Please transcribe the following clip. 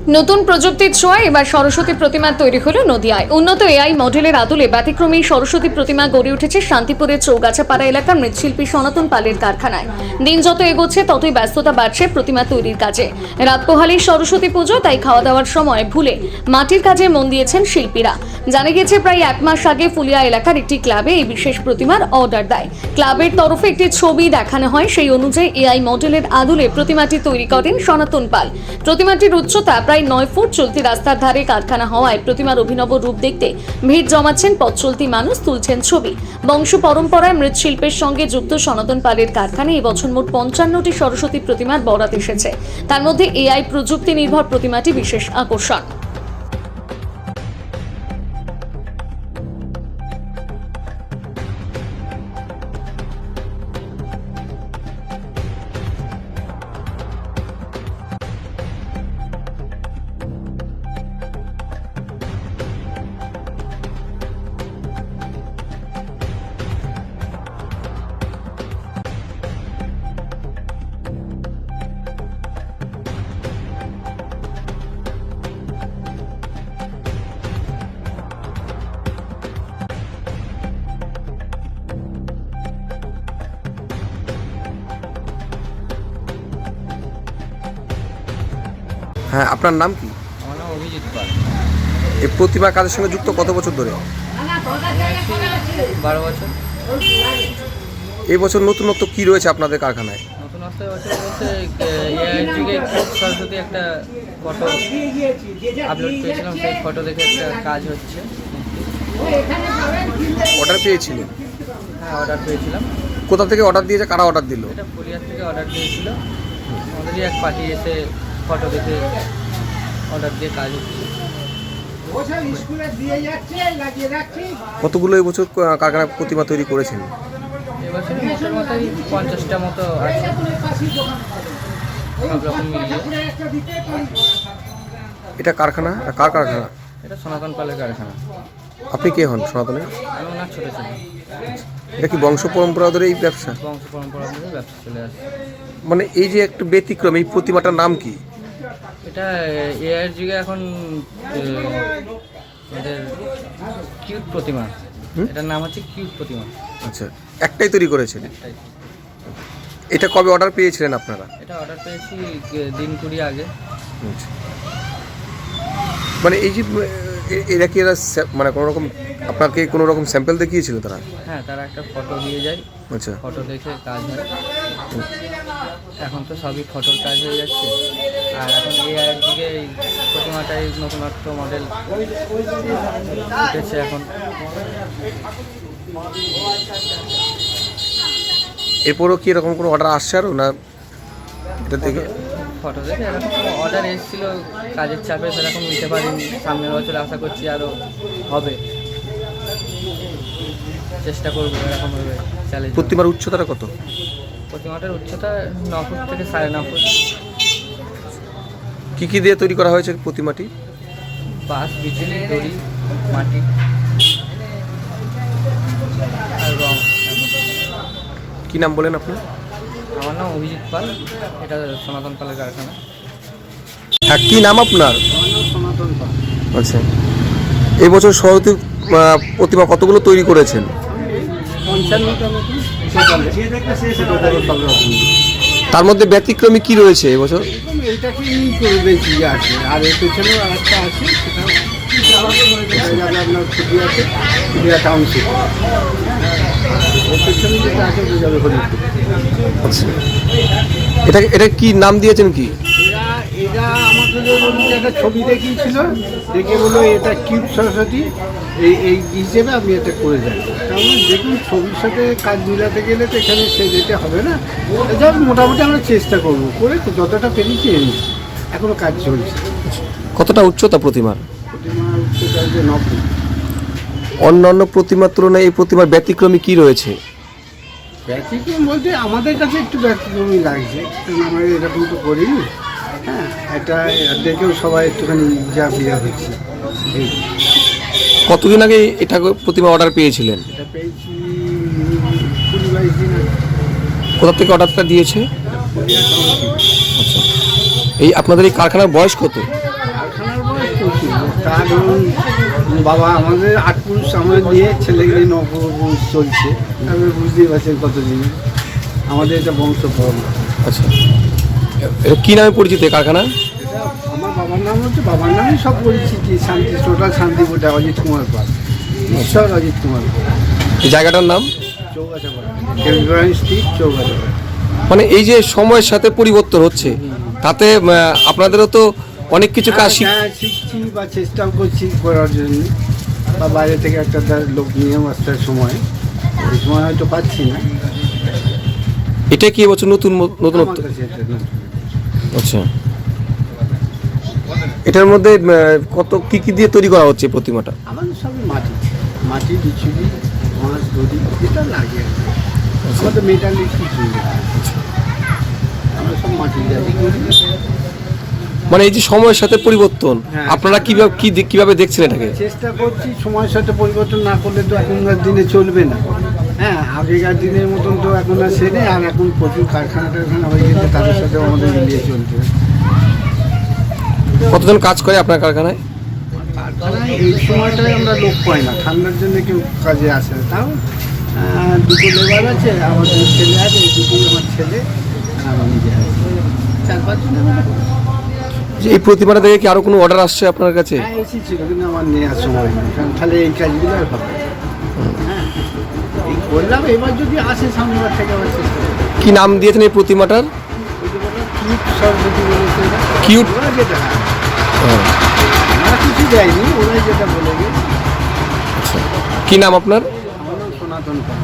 নতুন প্রযুক্তির ছোঁয়ায় এবার সরস্বতী প্রতিমা তৈরি হলো নদিয়ায়। উন্নত এআই মডেলের আদলে ব্যতিক্রমী সরস্বতী প্রতিমা গড়ে উঠেছে শান্তিপুরের চৌগাছাপাড়া এলাকার মৃৎশিল্পী সনাতন পালের কারখানায়। দিন যত এগোচ্ছে ততই ব্যস্ততা বাড়ছে প্রতিমা তৈরির কাজে। রাত পোহালেই সরস্বতী পুজো, তাই খাওয়া দাওয়ার সময় ভুলে মাটির কাজে মন দিয়েছেন শিল্পীরা। জানা গেছে প্রায় 1 মাস আগে ফুলিয়া এলাকার একটি ক্লাবে এই বিশেষ প্রতিমার অর্ডার দেয়। ক্লাবের তরফে একটি ছবি দেখানো হয়, সেই অনুযায়ী এআই মডেলের আদলে প্রতিমাটি তৈরি করেন সনাতন পাল। প্রতিমাটির উচ্চতা প্রায় 9 ফুট। চলতি রাস্তার ধারে কারখানা হওয়ায় প্রতিমার অভিনব রূপ দেখতে ভিড় জমাচ্ছেন পথ চলতি মানুষ, তুলছেন ছবি। বংশ পরম্পরায় মৃৎশিল্পের সঙ্গে যুক্ত সনাতন পালের কারখানায় এবছর মোট 55টি সরস্বতী প্রতিমার বরাত এসেছে। তার মধ্যে এআই প্রযুক্তি নির্ভর প্রতিমাটি বিশেষ আকর্ষণ। হ্যাঁ, আপনার নাম কি? আমার নাম অভিজিৎ পাল। এই প্রতিমা কাজের সঙ্গে যুক্ত কত বছর ধরে? 12 বছর। এই বছর নতুনত্ব কি রয়েছে আপনাদের কারখানায়? নতুনত্ব বছর বলতে এআই যুগে খুব সরস্বতী একটা ফটো আপলোড করেছিলাম, সেই ফটো দেখে একটা কাজ হচ্ছে। অর্ডার পেয়েছিলেন? হ্যাঁ, অর্ডার পেয়েছিলাম। কোথা থেকে অর্ডার দিয়েছে, কারা অর্ডার দিল? এটা ফুলিয়ার থেকে অর্ডার দিয়েছিল। আমাদেরই এক পার্টি এসে ফটো দেখে অর্ডার দিয়ে কাজ হচ্ছে। কতগুলো এই বছর কারখানায় প্রতিমা তৈরি করেছেন? এবছর মোটের মতোই 50টা মতো আছে, সব রকম মিলিয়ে। এটা কারখানা, কার কারখানা? এটা সনাতন পালের কারখানা। আপনি কে হন সনাতনের? আমি ওনার ছোটো ছিল। এটা কি বংশ পরম্পরা ধরে এই ব্যবসা? বংশ পরম্পরা ধরে ব্যবসা চলে আসে। মানে এই যে একটা ব্যতিক্রম, এই প্রতিমাটার নাম কি? এটা এআইয়ের যুগে এখন আমাদের কিউট প্রতিমা। এটার নাম হচ্ছে কিউট প্রতিমা। আচ্ছা, একটাই তৈরি করেছেন? একটাই। এটা কবে অর্ডার পেয়েছিলেন আপনারা? এটা অর্ডার পেয়েছি দিন 20 আগে। আচ্ছা। মানে এই যে এরা কি এরা মানে কোনো রকম আপনাকে কোনো রকম স্যাম্পল দেখিয়েছিল তারা? হ্যাঁ, তারা একটা ফটো দিয়ে যায়। আচ্ছা। ফটো দেখে কাজ হয়। এখন তো সবই ফটোর কাজ হয়ে যাচ্ছে। আর এখন এআইয়ের দিকে এই প্রতিমাটাই নতুনত্ব মডেল উঠেছে এখন। এরপরও কি এরকম কোনো অর্ডার আসছে আরও, না এটা দেখে? ফটো দেখে এরকম অর্ডার এসেছিলো, কাজের চাপে সেরকম নিতে পারিনি। সামনের বছর আশা করছি আরও হবে, চেষ্টা করবো এরকমভাবে চ্যালেঞ্জ। প্রতিমার উচ্চতাটা কত? প্রতিমাটার উচ্চতা 9 ফুট থেকে 9.5 ফুট। কী কী দিয়ে তৈরি করা হয়েছে প্রতিমাটি? বাঁশ, বিচুলি, দড়ি, মাটি আর রং। কী নাম বলেন আপনি? আমার নাম অভিজিৎ পাল। এটা সনাতন পালের কারখানা। হ্যাঁ, কী নাম আপনার? আমার নাম সনাতন পাল। আচ্ছা, এই বছর সরস্বতী প্রতিমা কতগুলো তৈরি করেছেন? 55টা মতো। তার মধ্যে ব্যতিক্রমী কি রয়েছে এবছর? এইটাকেই করবে কি আছে, আর এর পেছনেও আর একটা আছে, সেটা আপনার ফুটিয়া আছে, ফুটিয়া টাউনশিপ। ওর পেছনে যেটা আছে ওটা যাবে হরিপুর। আচ্ছা, এটা কি নাম দিয়েছেন কি? এরা আমাকে একটা ছবি দেখিয়েছিল, দেখে বললো এটা কিউট সরস্বতী, এই হিসেবে আমি এটা করে যাই। কারণ দেখুন, ছবির সাথে কাজ মিলাতে গেলে তো এখানে সে যেতে হবে না। যা মোটামুটি আমরা চেষ্টা করবো, করে যতটা পেরেছি এনেছি। এখনও কাজ চলছে। কতটা উচ্চতা প্রতিমার? প্রতিমার উচ্চতা হচ্ছে 9 ফুট। অন্যান্য প্রতিমার তুলনায় এই প্রতিমার ব্যতিক্রমী কি রয়েছে? ব্যতিক্রম বলতে আমাদের কাছে একটু ব্যতিক্রমই লাগছে, কারণ আমরা এরকম তো করিনি। হ্যাঁ, এটা দেখেও সবাই একটুখানি যা বিয়া হচ্ছে। কতদিন আগে এটা প্রতিমা অর্ডার পেয়েছিলেন? এটা পেয়েছি 20-22 দিন আগে। কোথা থেকে অর্ডারটা দিয়েছে? ফুলিয়া টাউনশিপ। আচ্ছা, এই আপনাদের এই কারখানার বয়স কত? তা ধরুন বাবা আমাদের 8 পুরুষ আমরা নিয়ে ছেলেগুলি 9 পুরুষ চলছে, তারপরে বুঝতেই পারছেন কত দিন আমাদের এটা বংশ পরম্পরা। আচ্ছা, এটা কী নামে পরিচিত এই কারখানা? এটা আমার বাবার নাম হচ্ছে, বাবার নামই সব পরিচিতি, শান্তি টোটাল শান্তিপুরটা অজিত কুমার পাল, ঈশ্বর অজিত কুমার পাল, এই জায়গাটার নাম? চৌগাছাপাড়া, দেবগ্রাম স্ট্রিট, চৌগাছাপাড়া। মানে এই যে সময়ের সাথে পরিবর্তন হচ্ছে, তাতে আপনাদেরও তো অনেক কিছু কাজ হ্যাঁ, শিখছি বা চেষ্টাও করছি করার জন্য, বা বাইরে থেকে একটা লোক নিয়ে আসার সময়, ওই সময় হয়তো পাচ্ছি না। এটা কি এবছর নতুনত্ব? আমার কাছে এটা নতুন। আচ্ছা, এটার মধ্যে কত কি দিয়ে তৈরি করা হচ্ছে এই প্রতিমাটা? আমাদের সবই মাটি বিচুলি, মাছ, দড়ি, যেটা লাগে আর কি। আমাদের মেটালিক কিছু নেই, আমরা সব মাটি দিয়ে করি। মানে এই যে সময়ের সাথে পরিবর্তন, হ্যাঁ। আপনারা কিভাবে দেখছেন এটাকে? চেষ্টা করছি, সময়ের সাথে পরিবর্তন না করলে তো এখনকার দিনে চলবে না। হ্যাঁ, আগেকার দিনের মতন তো এখন আর সে নেই, আর এখন প্রচুর কারখানা টারখানা হয়ে গেছে, তাদের সাথে আমাদের মিলিয়ে চলতে হবে। কতজন কাজ করে আপনার কারখানায়? কারখানায় এই সময়টায় আমরা লোক পাই না, ঠান্ডার জন্য কেউ কাজে আসে না। তাও দুটো লেবার আছে, আমার 2 ছেলে আছে, দুটো আমার ছেলে আর আমি নিজে আছি, 4-5 জন আমরা করি। যে এই প্রতিমাটা দেখে কি আরো কোনো অর্ডার আসছে আপনার কাছে? হ্যাঁ, এসেছিল, কিন্তু আমার নেওয়ার সময় নেই, কারণ তাহলে এই কাজগুলো আর হবে না। হ্যাঁ, এই করলাম, এবার যদি আসে সামনেবার থেকে আবার চেষ্টা করবো। কি নাম দিয়েছেন এই প্রতিমাটার? ওই যে বললাম, কিউট সরস্বতী বলেছে না? কিউট? ওরা যেটা, আমরা কিছু দেয়নি, ওরাই যেটা বলে গেছে। কি নাম আপনার? আমার নাম সনাতন পাল।